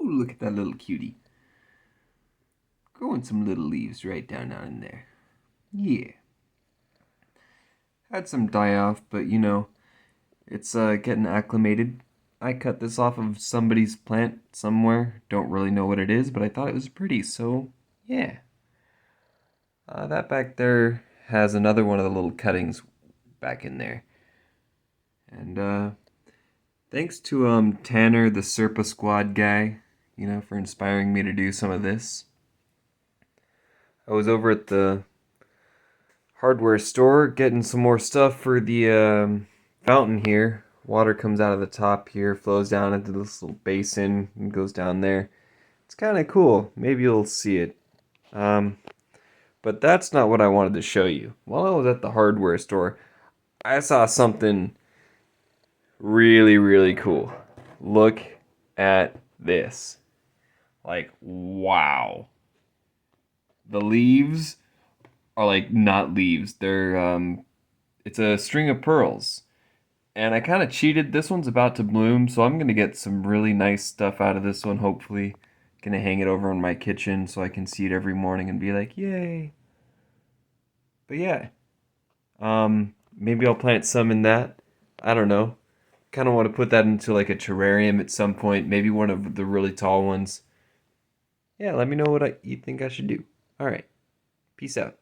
Ooh, look at that little cutie. Growing some little leaves right down in there. Yeah. Had some die off, but it's getting acclimated. I cut this off of somebody's plant somewhere. Don't really know what it is, but I thought it was pretty, so yeah. That back there has another one of the little cuttings back in there. And thanks to Tanner, the Serpa Squad guy, for inspiring me to do some of this. I was over at the hardware store getting some more stuff for the fountain here. Water comes out of the top here, flows down into this little basin, and goes down there. It's kind of cool. Maybe you'll see it. But that's not what I wanted to show you. While I was at the hardware store, I saw something really, really cool. Look at this. Like, wow. The leaves are like not leaves. They're it's a string of pearls. And I kind of cheated. This one's about to bloom, so I'm going to get some really nice stuff out of this one, hopefully. Going to hang it over in my kitchen so I can see it every morning and be like, yay. But yeah. Maybe I'll plant some in that. I don't know. Kind of want to put that into like a terrarium at some point, maybe one of the really tall ones. Yeah, let me know what you think I should do. All right. Peace out.